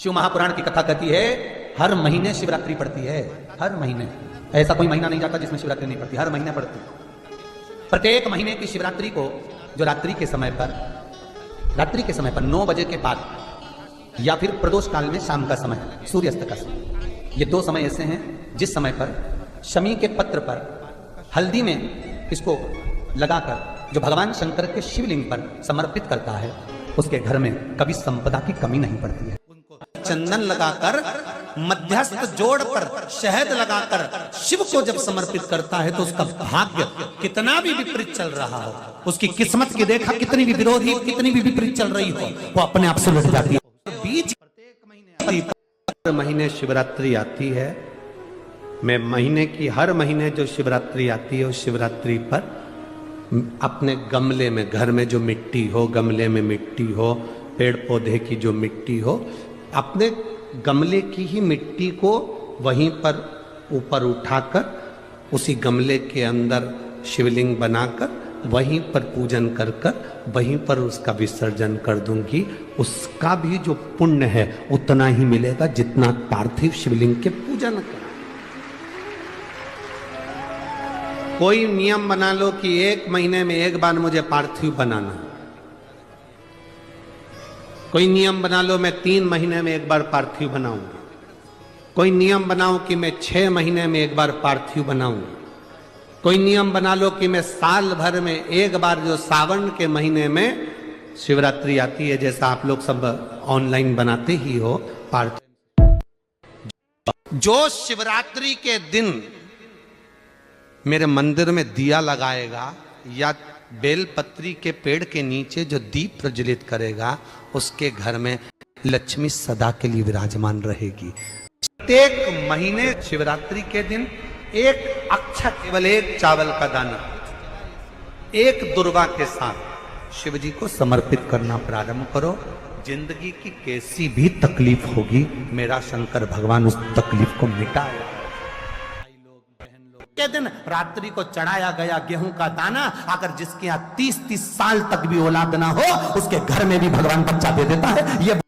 शिव महापुराण की कथा कहती है हर महीने शिवरात्रि पड़ती है। हर महीने, ऐसा कोई महीना नहीं जाता जिसमें शिवरात्रि नहीं पड़ती, हर महीने पड़ती। प्रत्येक महीने की शिवरात्रि को जो रात्रि के समय पर 9 बजे के बाद या फिर प्रदोष काल में शाम का समय, सूर्यास्त का समय, ये 2 समय ऐसे हैं जिस समय पर शमी के पत्र पर हल्दी में इसको लगाकर जो भगवान शंकर के शिवलिंग पर समर्पित करता है उसके घर में कभी संपदा की कमी नहीं पड़ती है। चंदन लगाकर मध्यस्थ जोड़ पर शहद लगाकर शिव को जब समर्पित करता है तो उसका भाग्य कितना भी विपरीत चल रहा हो, उसकी किस्मत की रेखा कितनी भी विरोधी, कितनी भी विपरीत चल रही हो, वो अपने आप सुलझ जाती है। बीच महीने शिवरात्रि आती है, मैं महीने की हर महीने जो शिवरात्रि आती है उस शिवरात्रि पर अपने गमले में, घर में जो मिट्टी हो, गमले में मिट्टी हो, पेड़ पौधे की जो मिट्टी हो, अपने गमले की ही मिट्टी को वहीं पर ऊपर उठाकर उसी गमले के अंदर शिवलिंग बनाकर वहीं पर पूजन कर वहीं पर उसका विसर्जन कर दूंगी। उसका भी जो पुण्य है उतना ही मिलेगा जितना पार्थिव शिवलिंग के पूजन का। कोई नियम बना लो कि 1 महीने में 1 बार मुझे पार्थिव बनाना है, कोई नियम बना लो मैं 3 महीने में 1 बार पार्थिव बनाऊंगा, कोई नियम बनाओ कि मैं 6 महीने में 1 बार पार्थिव बनाऊंगा, कोई नियम बना लो कि मैं साल भर में 1 बार जो सावन के महीने में शिवरात्रि आती है, जैसा आप लोग सब ऑनलाइन बनाते ही हो पार्थिव, जो शिवरात्रि के दिन मेरे मंदिर में दिया लगाएगा या बेलपत्री के पेड़ के नीचे जो दीप प्रज्वलित करेगा उसके घर में लक्ष्मी सदा के लिए विराजमान रहेगी। प्रत्येक महीने शिवरात्रि के दिन एक अक्षत, केवल 1 चावल का दाना 1 दुर्वा के साथ शिव जी को समर्पित करना प्रारंभ करो। जिंदगी की कैसी भी तकलीफ होगी मेरा शंकर भगवान उस तकलीफ को मिटाएगा। के दिन रात्रि को चढ़ाया गया गेहूं का दाना अगर जिसके यहाँ 30-30 साल तक भी औलाद ना हो उसके घर में भी भगवान बच्चा दे देता है। ये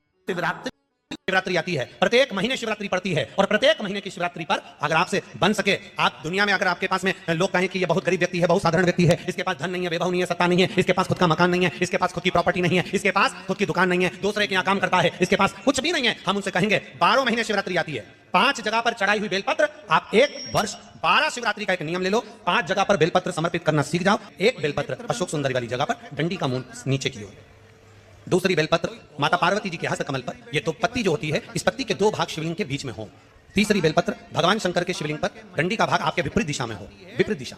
शिवरात्रि आती है, प्रत्येक महीने शिवरात्रि पड़ती है और प्रत्येक महीने की शिवरात्रि पर अगर आपसे बन सके, आप दुनिया में अगर आपके पास में लोग कहें कि ये बहुत गरीब व्यक्ति है, बहुत साधारण व्यक्ति है, इसके पास धन नहीं है, वैभव नहीं है, सत्ता नहीं है, इसके पास खुद का मकान नहीं है, इसके पास खुद की प्रॉपर्टी नहीं है, इसके पास खुद की दुकान नहीं है, दूसरे के यहाँ काम करता है, इसके पास कुछ भी नहीं है, हम उनसे कहेंगे 12 महीने शिवरात्रि आती है, 5 जगह पर चढ़ाई हुई बेलपत्र, आप 1 वर्ष 12 शिवरात्रि का एक नियम ले लो, 5 जगह पर बेलपत्र समर्पित करना सीख जाओ। 1 बेलपत्र अशोक सुंदरी वाली जगह पर डंडी का मूल नीचे की ओर, दूसरी बेलपत्र माता पार्वती जी के हस्त कमल पर, ये 2 पत्ती जो होती है इस पत्ती के 2 भाग शिवलिंग के बीच में हो। तीसरी बेलपत्र भगवान शंकर के शिवलिंग पर, डंडी का भाग आपके विपरीत दिशा में हो, विपरीत दिशा।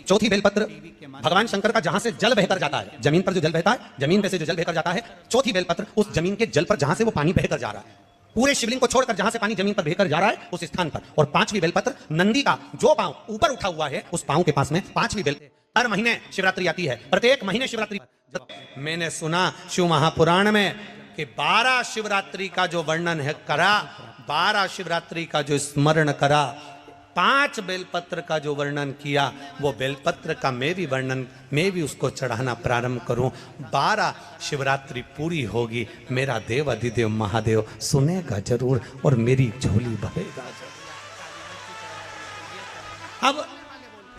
चौथी बेलपत्र भगवान शंकर का जहां से जल बहकर जाता है, जमीन पर जो जल बहता है, जमीन पे से जो जल बहकर जाता है, चौथी बेलपत्र उस जमीन के जल पर जहां से वो पानी बहकर जा रहा है, पूरे शिवलिंग को छोड़कर जहां से पानी जमीन पर बहकर जा रहा है उस स्थान पर। और 5वीं बेलपत्र नंदी का जो पांव ऊपर उठा हुआ है उस पांव के पास में 5वीं बेल। हर महीने शिवरात्रि आती है, प्रत्येक महीने शिवरात्रि। मैंने सुना शिव महापुराण में कि 12 शिवरात्रि का जो वर्णन है करा, 12 शिवरात्रि का जो स्मरण करा, 5 बेलपत्र का जो वर्णन किया, वो बेलपत्र का मैं भी उसको चढ़ाना प्रारंभ करूं। 12 शिवरात्रि पूरी होगी, मेरा देव अधिदेव महादेव सुनेगा जरूर और मेरी झोली भरेगा। अब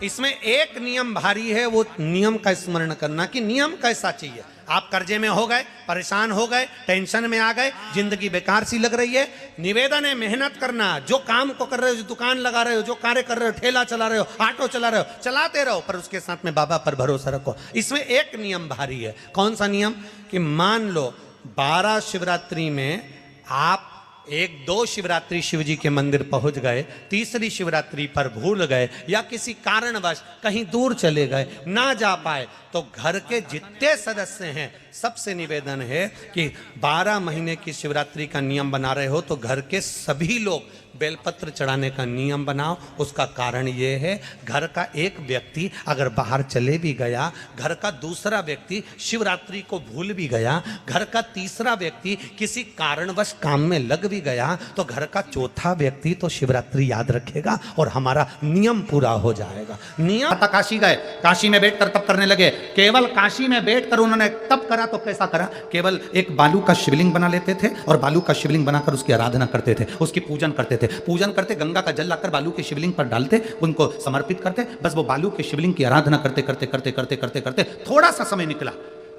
इसमें एक नियम भारी है, वो नियम का स्मरण करना कि नियम कैसा चाहिए। आप कर्जे में हो गए, परेशान हो गए, टेंशन में आ गए, जिंदगी बेकार सी लग रही है, निवेदन है मेहनत करना। जो काम को कर रहे हो, जो दुकान लगा रहे हो, जो कार्य कर रहे हो, ठेला चला रहे हो, ऑटो चला रहे हो, चलाते रहो, पर उसके साथ में बाबा पर भरोसा रखो। इसमें एक नियम भारी है। कौन सा नियम? कि मान लो 12 शिवरात्रि में आप 1-2 शिवरात्रि शिव जी के मंदिर पहुंच गए, तीसरी शिवरात्रि पर भूल गए या किसी कारणवश कहीं दूर चले गए, ना जा पाए, तो घर के जितने सदस्य हैं सबसे निवेदन है कि 12 महीने की शिवरात्रि का नियम बना रहे हो तो घर के सभी लोग बेलपत्र चढ़ाने का नियम बनाओ। उसका कारण ये है, घर का एक व्यक्ति अगर बाहर चले भी गया, घर का दूसरा व्यक्ति शिवरात्रि को भूल भी गया, घर का तीसरा व्यक्ति किसी कारणवश काम में लग भी गया, तो घर का चौथा व्यक्ति तो शिवरात्रि याद रखेगा और हमारा नियम पूरा हो जाएगा। नियम। काशी गए, काशी में बैठकर तप करने लगे। केवल काशी में बैठकर उन्होंने तप करा तो कैसा करा? केवल एक बालू का शिवलिंग बना लेते थे और बालू का शिवलिंग बनाकर उसकी आराधना करते थे, उसकी पूजन करते थे। पूजन करते, गंगा का जल लाकर बालू के शिवलिंग पर डालते, उनको समर्पित करते। बस वो बालू के शिवलिंग की आराधना करते करते करते करते करते करते थोड़ा सा समय निकला।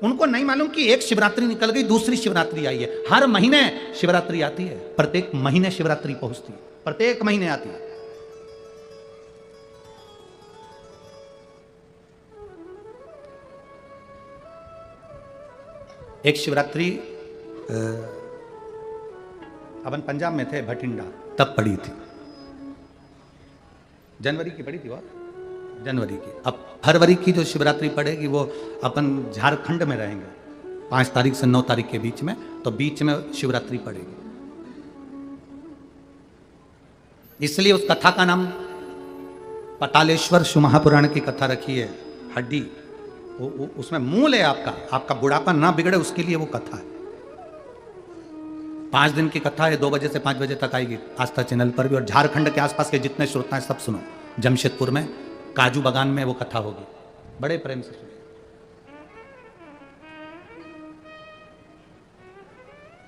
उनको नहीं मालूम कि एक शिवरात्रि निकल गई, दूसरी शिवरात्रि आई है। हर महीने शिवरात्रि आती है, प्रत्येक महीने शिवरात्रि पहुंचती है, प्रत्येक महीने आती है। एक शिवरात्रि अपन पंजाब में थे, भटिंडा, तब पड़ी थी, जनवरी की पड़ी थी, और जनवरी की। अब फरवरी की जो शिवरात्रि पड़ेगी वो अपन झारखंड में रहेंगे 5 तारीख से 9 तारीख के बीच में, तो बीच में शिवरात्रि पड़ेगी। इसलिए उस कथा का नाम पतालेश्वर शिव महापुराण की कथा रखी है। हड्डी उसमें मूल है, आपका बुढ़ापा ना बिगड़े उसके लिए वो कथा है। 5 दिन की कथा है, 2 बजे से 5 बजे तक आएगी आस्था चैनल पर भी। और झारखंड के आसपास के जितने श्रोता हैं सब सुनो। जमशेदपुर में काजू बागान में वो कथा होगी, बड़े प्रेम से सुनो।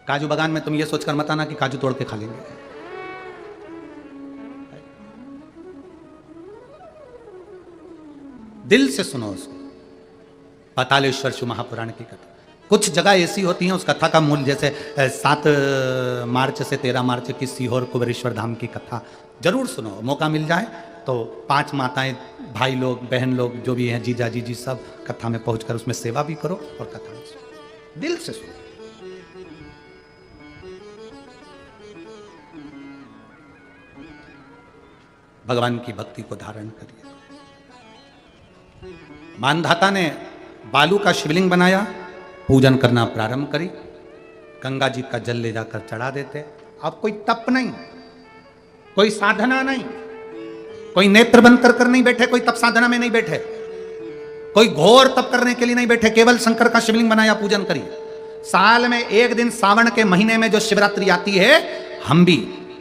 काजू बागान में तुम ये सोचकर मत आना कि काजू तोड़ के खा लेंगे। दिल से सुनो उसको। पतालेश्वर शिव महापुराण की कथा। कुछ जगह ऐसी होती हैं, उस कथा का मूल, जैसे 7 मार्च से 13 मार्च की सीहोर कुबेरेश्वर धाम की कथा जरूर सुनो, मौका मिल जाए तो। 5 माताएं, भाई लोग, बहन लोग जो भी हैं, जीजा जीजी, सब कथा में पहुंचकर उसमें सेवा भी करो और कथा में सुनो, दिल से सुनो। भगवान की भक्ति को धारण करिए। मानधाता ने बालू का शिवलिंग बनाया, पूजन करना प्रारंभ करी, गंगा जी का जल ले जाकर चढ़ा देते। अब कोई तप नहीं, कोई साधना नहीं, कोई नेत्र बंद कर नहीं बैठे, कोई तप साधना में नहीं बैठे, कोई घोर तप करने के लिए नहीं बैठे, केवल शंकर का शिवलिंग बनाया, पूजन करी। साल में एक दिन सावन के महीने में जो शिवरात्रि आती है, हम भी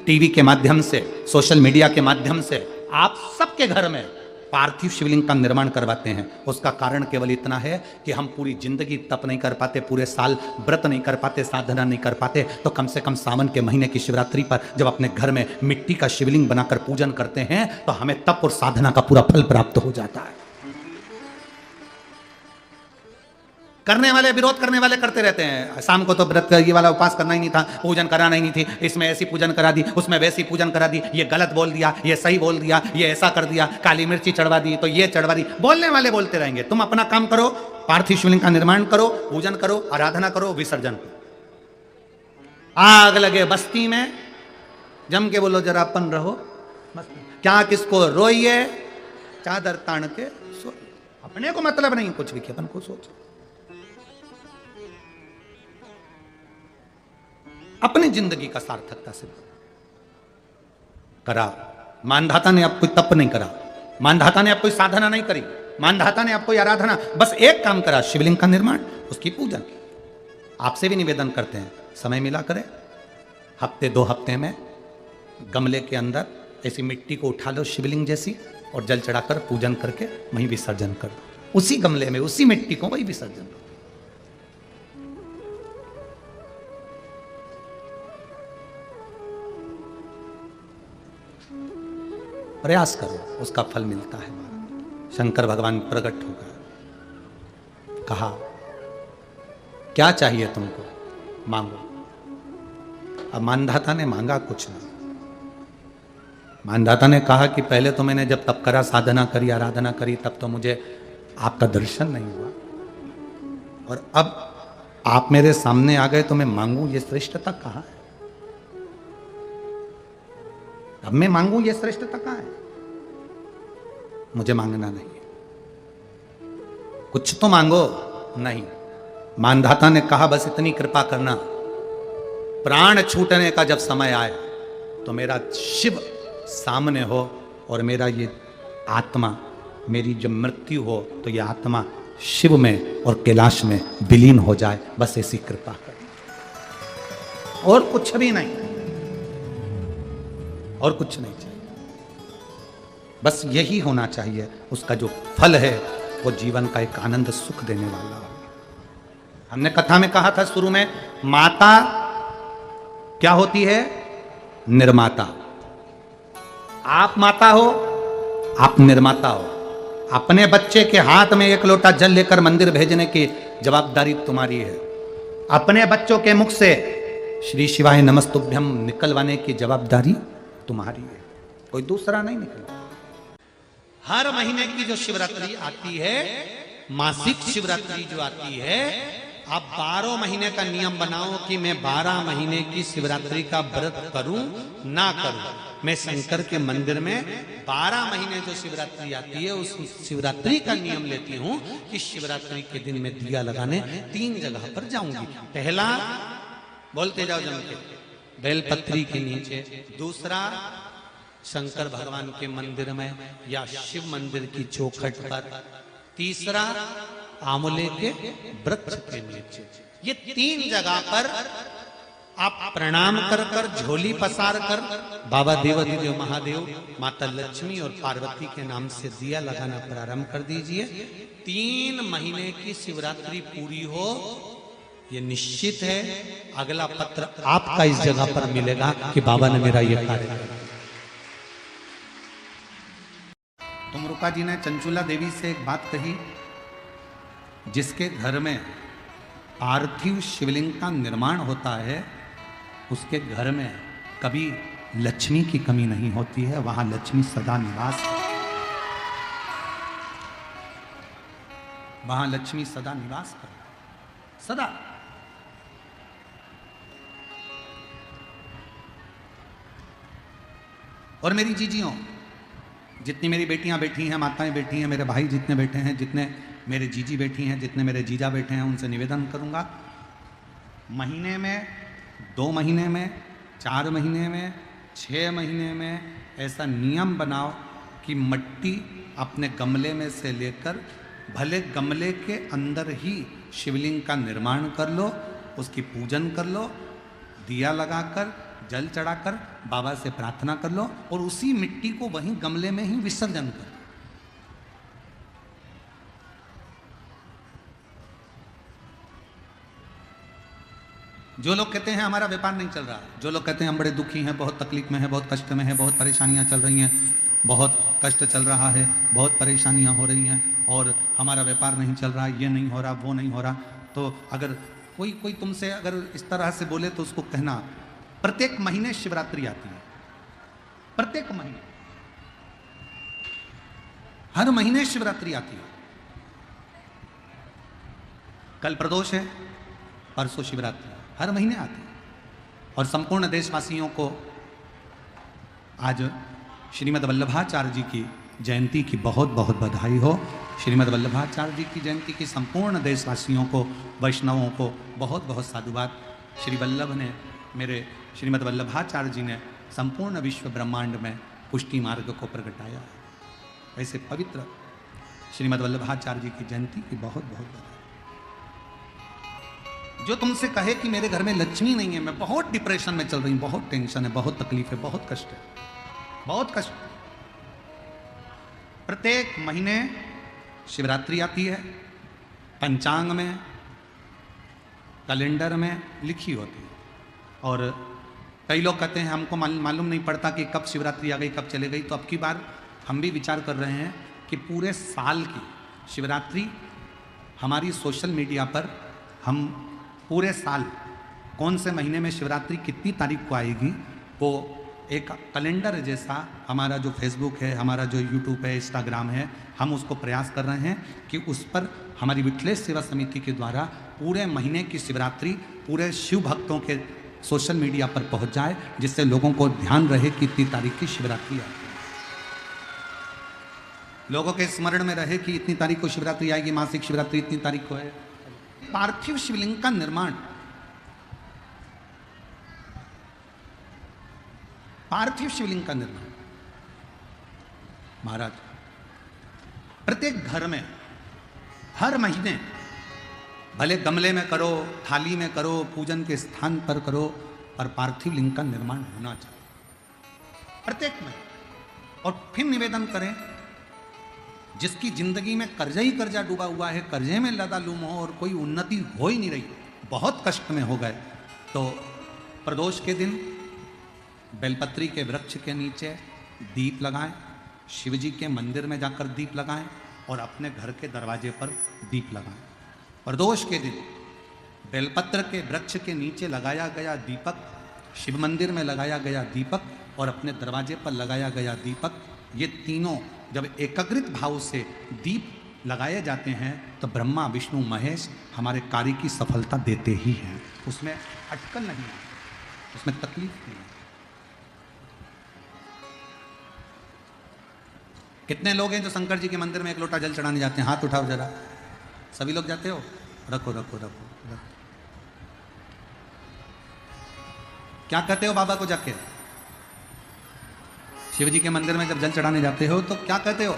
टीवी के माध्यम से, सोशल मीडिया के माध्यम से आप सबके घर में पार्थिव शिवलिंग का निर्माण करवाते हैं। उसका कारण केवल इतना है कि हम पूरी जिंदगी तप नहीं कर पाते, पूरे साल व्रत नहीं कर पाते, साधना नहीं कर पाते, तो कम से कम सावन के महीने की शिवरात्रि पर जब अपने घर में मिट्टी का शिवलिंग बनाकर पूजन करते हैं तो हमें तप और साधना का पूरा फल प्राप्त हो जाता है। करने वाले, विरोध करने वाले करते रहते हैं। शाम को तो व्रत ये वाला उपास करना ही नहीं था, पूजन कराना ही नहीं थी, इसमें ऐसी पूजन करा दी, उसमें वैसी पूजन करा दी, ये गलत बोल दिया, ये सही बोल दिया, ये ऐसा कर दिया, काली मिर्ची चढ़वा दी तो ये चढ़वा दी। बोलने वाले बोलते रहेंगे। तुम अपना काम करो, पार्थिव शिवलिंग का निर्माण करो, पूजन करो, आराधना करो, विसर्जन करो। आग लगे बस्ती में, जम के बोलो जरा अपन रहो, क्या किसको रोइए, चादर तान के सो। अपने को मतलब नहीं कुछ भी, अपन को सोच, अपनी जिंदगी का सार्थकता से करा। मानधाता ने अब कोई तप नहीं करा, मानधाता ने अब कोई साधना नहीं करी, मानधाता ने अब कोई आराधना, बस एक काम करा, शिवलिंग का निर्माण, उसकी पूजन। आपसे भी निवेदन करते हैं, समय मिला करें, हफ्ते 2 हफ्ते में गमले के अंदर ऐसी मिट्टी को उठा लो शिवलिंग जैसी, और जल चढ़ाकर पूजन करके वहीं विसर्जन कर दो। उसी गमले में उसी मिट्टी को वहीं विसर्जन करो। प्रयास करो, उसका फल मिलता है। शंकर भगवान प्रकट हो गए, कहा क्या चाहिए तुमको, मांगो। अब मानधाता ने मांगा कुछ ना। मानधाता ने कहा कि पहले तो मैंने जब तप करा, साधना करी, आराधना करी, तब तो मुझे आपका दर्शन नहीं हुआ, और अब आप मेरे सामने आ गए तो मैं मांगू, ये श्रेष्ठता कहाँ है? अब मैं मांगू, ये श्रेष्ठता कहाँ है? मुझे मांगना नहीं है, कुछ तो मांगो। नहीं, मानधाता ने कहा बस इतनी कृपा करना, प्राण छूटने का जब समय आए तो मेरा शिव सामने हो और मेरा ये आत्मा, मेरी जब मृत्यु हो तो ये आत्मा शिव में और कैलाश में विलीन हो जाए, बस ऐसी कृपा कर, और कुछ भी नहीं, और कुछ नहीं चाहिए, बस यही होना चाहिए। उसका जो फल है वो जीवन का एक आनंद सुख देने वाला हो। हमने कथा में कहा था शुरू में, माता क्या होती है? निर्माता। आप माता हो, आप निर्माता हो। अपने बच्चे के हाथ में एक लोटा जल लेकर मंदिर भेजने की जवाबदारी तुम्हारी है। अपने बच्चों के मुख से श्री शिवाय नमस्तुभ्यम निकलवाने की जवाबदारी तुम्हारी है, कोई दूसरा नहीं निकला। हर महीने की जो शिवरात्रि आती है, मासिक शिवरात्रि जो आती है, आप 12 महीने का नियम बनाओ कि मैं 12 महीने की शिवरात्रि का व्रत करूं ना करूं। मैं शंकर के मंदिर में 12 महीने जो शिवरात्रि आती है उस शिवरात्रि का नियम लेती हूं कि शिवरात्रि के दिन मैं दिया लगाने 3 जगह पर जाऊंगी। पहला, बोलते जाओ जम के, बेलपत्री के नीचे। दूसरा, शंकर भगवान के मंदिर में या शिव मंदिर की चौखट पर। तीसरा, आंवले के वृक्ष के नीचे। ये 3 जगह पर आप प्रणाम कर कर, झोली पसार कर बाबा देवाधिदेव महादेव, माता लक्ष्मी और पार्वती के नाम से दिया लगाना प्रारंभ कर दीजिए। 3 महीने की शिवरात्रि पूरी हो, ये निश्चित है अगला पत्र आपका इस जगह पर मिलेगा कि बाबा ने मेरा ये कार्य किया। तुमरुका जी ने चंचुला देवी से एक बात कही, जिसके घर में पार्थिव शिवलिंग का निर्माण होता है उसके घर में कभी लक्ष्मी की कमी नहीं होती है, वहां लक्ष्मी सदा निवास है, वहां लक्ष्मी सदा निवास कर, सदा। और मेरी जीजियों, जितनी मेरी बेटियां बैठी हैं, माताएं बैठी हैं, मेरे भाई जितने बैठे हैं, जितने मेरे जीजी बैठी हैं, जितने मेरे जीजा बैठे हैं, उनसे निवेदन करूंगा, महीने में, 2 महीने में, 4 महीने में, 6 महीने में ऐसा नियम बनाओ कि मिट्टी अपने गमले में से लेकर, भले गमले के अंदर ही शिवलिंग का निर्माण कर लो, उसकी पूजन कर लो, दिया लगाकर, जल चढ़ाकर बाबा से प्रार्थना कर लो और उसी मिट्टी को वहीं गमले में ही विसर्जन कर। जो लोग कहते हैं हमारा व्यापार नहीं चल रहा, जो लोग कहते हैं हम बड़े दुखी हैं, बहुत तकलीफ में है, बहुत कष्ट में है, बहुत परेशानियां चल रही हैं, बहुत कष्ट चल रहा है, बहुत परेशानियां हो रही हैं और हमारा व्यापार नहीं चल रहा, ये नहीं हो रहा, वो नहीं हो रहा, तो अगर कोई तुमसे अगर इस तरह से बोले तो उसको कहना, प्रत्येक महीने शिवरात्रि आती है, प्रत्येक महीने, हर महीने शिवरात्रि आती है। कल प्रदोष है, परसों शिवरात्रि, हर महीने आती है। और संपूर्ण देशवासियों को आज श्रीमद् वल्लभाचार्य जी की जयंती की बहुत बहुत बधाई हो। श्रीमद् वल्लभाचार्य जी की जयंती की संपूर्ण देशवासियों को, वैष्णवों को बहुत बहुत साधुवाद। श्री वल्लभ ने, मेरे श्रीमद् वल्लभाचार्य जी ने संपूर्ण विश्व ब्रह्मांड में पुष्टि मार्ग को प्रगटाया है। ऐसे पवित्र श्रीमद् वल्लभाचार्य जी की जयंती की बहुत बहुत बधाई। जो तुमसे कहे कि मेरे घर में लक्ष्मी नहीं है, मैं बहुत डिप्रेशन में चल रही हूं, बहुत टेंशन है, बहुत तकलीफ है, बहुत कष्ट है, बहुत कष्ट। प्रत्येक महीने शिवरात्रि आती है, पंचांग में, कैलेंडर में लिखी होती है। और कई लोग कहते हैं हमको मालूम नहीं पड़ता कि कब शिवरात्रि आ गई, कब चले गई। तो अब की बार हम भी विचार कर रहे हैं कि पूरे साल की शिवरात्रि हमारी सोशल मीडिया पर हम पूरे साल कौन से महीने में शिवरात्रि कितनी तारीख को आएगी, वो एक कैलेंडर जैसा हमारा जो फेसबुक है, हमारा जो यूट्यूब है, इंस्टाग्राम है, हम उसको प्रयास कर रहे हैं कि उस पर हमारी विठलेश सेवा समिति के द्वारा पूरे महीने की शिवरात्रि पूरे शिव भक्तों के सोशल मीडिया पर पहुंच जाए, जिससे लोगों को ध्यान रहे कि इतनी तारीख की शिवरात्रि आएगी, लोगों के स्मरण में रहे कि इतनी तारीख को शिवरात्रि आएगी, मासिक शिवरात्रि इतनी तारीख को है। पार्थिव शिवलिंग का निर्माण पार्थिव शिवलिंग का निर्माण। महाराज, प्रत्येक घर में हर महीने, भले गमले में करो, थाली में करो, पूजन के स्थान पर करो, पर पार्थिव लिंग का निर्माण होना चाहिए प्रत्येक में। और फिर निवेदन करें, जिसकी जिंदगी में कर्जा ही कर्जा डूबा हुआ है, कर्जे में लदालूम हो और कोई उन्नति हो ही नहीं रही, बहुत कष्ट में हो गए, तो प्रदोष के दिन बेलपत्री के वृक्ष के नीचे दीप लगाएं, शिव जी के मंदिर में जाकर दीप लगाएं और अपने घर के दरवाजे पर दीप लगाएं। प्रदोष के दिन बेलपत्र के वृक्ष के नीचे लगाया गया दीपक, शिव मंदिर में लगाया गया दीपक और अपने दरवाजे पर लगाया गया दीपक, ये तीनों जब एकाग्रित भाव से दीप लगाए जाते हैं तो ब्रह्मा विष्णु महेश हमारे कार्य की सफलता देते ही हैं। उसमें अटकल नहीं है, उसमें तकलीफ नहीं है। कितने लोग हैं जो शंकर जी के मंदिर में एक लोटा जल चढ़ाने जाते हैं? हाथ उठाओ जरा। सभी लोग जाते हो? रखो रखो रखो रखो। क्या कहते हो बाबा को जाके? शिव जी के मंदिर में जब जल चढ़ाने जाते हो तो क्या कहते हो?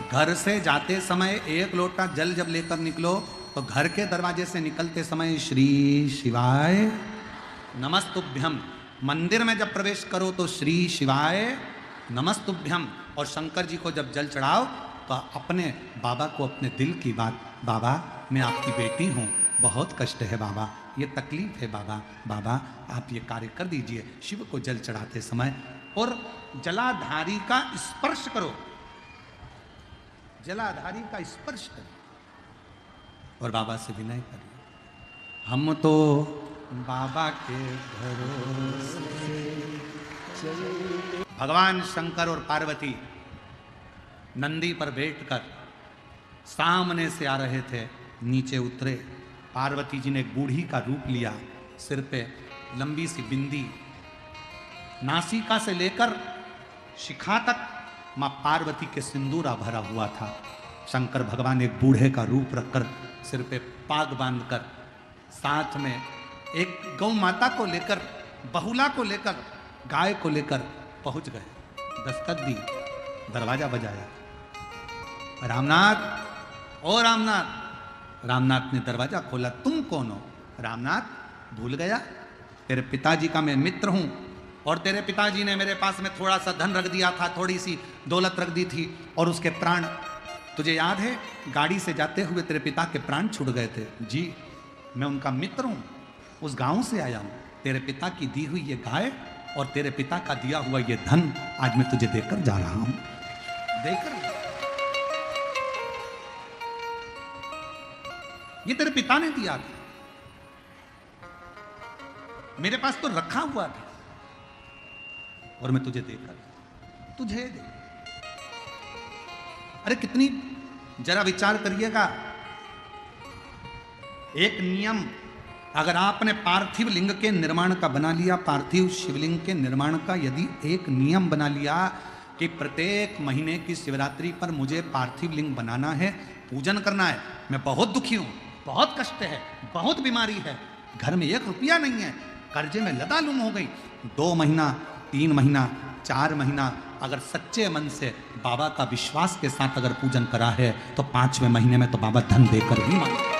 घर से जाते समय एक लोटा जल जब लेकर निकलो तो घर के दरवाजे से निकलते समय श्री शिवाय नमस्तुभ्यम। मंदिर में जब प्रवेश करो तो श्री शिवाय नमस्तुभ्यम। और शंकर जी को जब जल चढ़ाओ तो अपने बाबा को अपने दिल की बात, बाबा मैं आपकी बेटी हूँ, बहुत कष्ट है बाबा, ये तकलीफ है बाबा, बाबा आप ये कार्य कर दीजिए। शिव को जल चढ़ाते समय और जलाधारी का स्पर्श करो, जलाधारी का स्पर्श करो और बाबा से विनय करिए, हम तो बाबा के भरोसे। भगवान शंकर और पार्वती नंदी पर बैठकर सामने से आ रहे थे, नीचे उतरे। पार्वती जी ने एक बूढ़ी का रूप लिया, सिर पे लंबी सी बिंदी, नासिका से लेकर शिखा तक मां पार्वती के सिंदूरा भरा हुआ था। शंकर भगवान एक बूढ़े का रूप रखकर सिर पे पाग बांधकर साथ में एक गौ माता को लेकर, बहुला को लेकर, गाय को लेकर पहुंच गए। दस्तक दी, दरवाजा बजाया, रामनाथ, ओ रामनाथ। रामनाथ ने दरवाजा खोला। तुम कौन हो? रामनाथ भूल गया, तेरे पिताजी का मैं मित्र हूं और तेरे पिताजी ने मेरे पास में थोड़ा सा धन रख दिया था, थोड़ी सी दौलत रख दी थी और उसके प्राण तुझे याद है? गाड़ी से जाते हुए तेरे पिता के प्राण छूट गए थे। जी मैं उनका मित्र हूं, उस गांव से आया हूं। तेरे पिता की दी हुई ये गाय और तेरे पिता का दिया हुआ ये धन आज मैं तुझे देकर जा रहा हूं। देकर ये तेरे पिता ने दिया था, मेरे पास तो रखा हुआ था और मैं तुझे देकर तुझे दे। अरे कितनी, जरा विचार करिएगा। एक नियम अगर आपने पार्थिव लिंग के निर्माण का बना लिया, पार्थिव शिवलिंग के निर्माण का यदि एक नियम बना लिया कि प्रत्येक महीने की शिवरात्रि पर मुझे पार्थिव लिंग बनाना है, पूजन करना है। मैं बहुत दुखी हूं, बहुत कष्ट है, बहुत बीमारी है, घर में 1 रुपया नहीं है, कर्जे में लदालूम हो गई। 2 महीना, 3 महीना, 4 महीना अगर सच्चे मन से बाबा का विश्वास के साथ अगर पूजन करा है तो 5वें महीने में तो बाबा धन देकर ही मानेगा,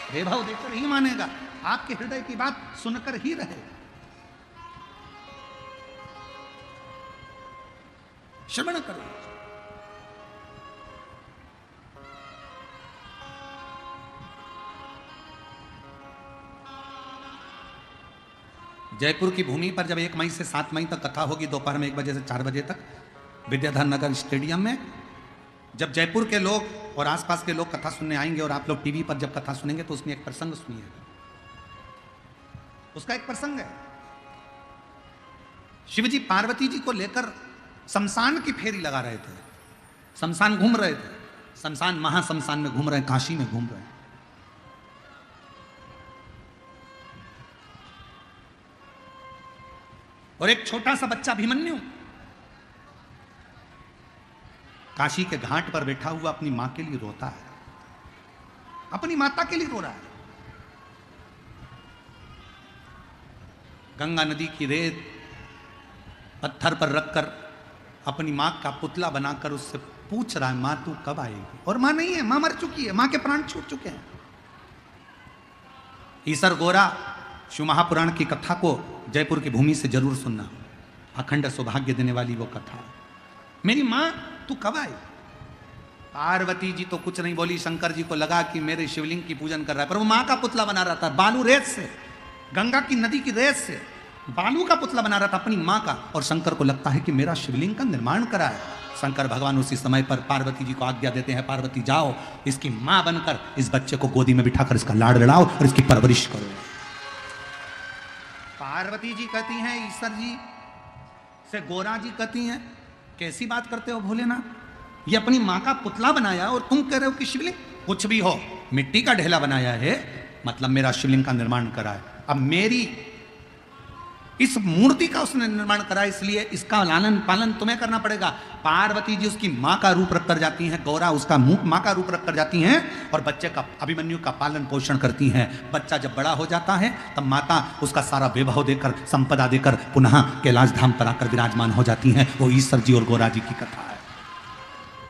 वैभव देकर ही मानेगा, आपके हृदय की बात सुनकर ही रहे। श्रवण करो। जयपुर की भूमि पर जब 1 मई से 7 मई तक कथा होगी, दोपहर में 1 बजे से 4 बजे तक विद्याधर नगर स्टेडियम में, जब जयपुर के लोग और आसपास के लोग कथा सुनने आएंगे और आप लोग टीवी पर जब कथा सुनेंगे तो उसमें एक प्रसंग सुनिएगा। उसका एक प्रसंग है, शिवजी पार्वती जी को लेकर शमशान की फेरी लगा रहे थे, शमशान घूम रहे थे, शमशान महाशमशान में घूम रहे हैं, काशी में घूम रहे हैं। और एक छोटा सा बच्चा अभिमन्यु काशी के घाट पर बैठा हुआ अपनी मां के लिए रोता है, अपनी माता के लिए रो रहा है। गंगा नदी की रेत पत्थर पर रखकर अपनी माँ का पुतला बनाकर उससे पूछ रहा है, माँ तू कब आएगी? और माँ नहीं है, माँ मर चुकी है, माँ के प्राण छूट चुके हैं। ईसर गोरा शिव महापुराण की कथा को जयपुर की भूमि से जरूर सुनना, अखंड सौभाग्य देने वाली वो कथा। मेरी माँ तू कब आई? पार्वती जी तो कुछ नहीं बोली, शंकर जी को लगा कि मेरे शिवलिंग की पूजन कर रहा है, पर वो माँ का पुतला बना रहा था, बालू रेत से, गंगा की नदी की रेत से बालू का पुतला बना रहा था अपनी माँ का। और शंकर को लगता है कि मेरा शिवलिंग का निर्माण करा है। शंकर भगवान उसी समय पर पार्वती जी को आज्ञा देते हैं, पार्वती जाओ इसकी माँ बनकर इस बच्चे को गोदी में बिठाकर इसका लाड़ लड़ाओ और इसकी परवरिश करो। पार्वती जी कहती हैं ईश्वर जी से, गोरा जी कहती हैं कैसी बात करते हो भोलेनाथ, ये अपनी माँ का पुतला बनाया और तुम कह रहे हो कि शिवलिंग? कुछ भी हो, मिट्टी का ढेला बनाया है, मतलब मेरा शिवलिंग का निर्माण करा है। अब मेरी इस मूर्ति का उसने निर्माण करा, इसलिए इसका लालन पालन तुम्हें करना पड़ेगा। पार्वती जी उसकी माँ का रूप रख कर जाती हैं, गौरा उसका माँ का रूप रख कर जाती हैं और बच्चे का, अभिमन्यु का पालन पोषण करती हैं। बच्चा जब बड़ा हो जाता है तब माता उसका सारा वैभव देकर, संपदा देकर पुनः कैलाश धाम पर आकर विराजमान हो जाती हैं। वो ईश्वर जी और गौरा जी की कथा है।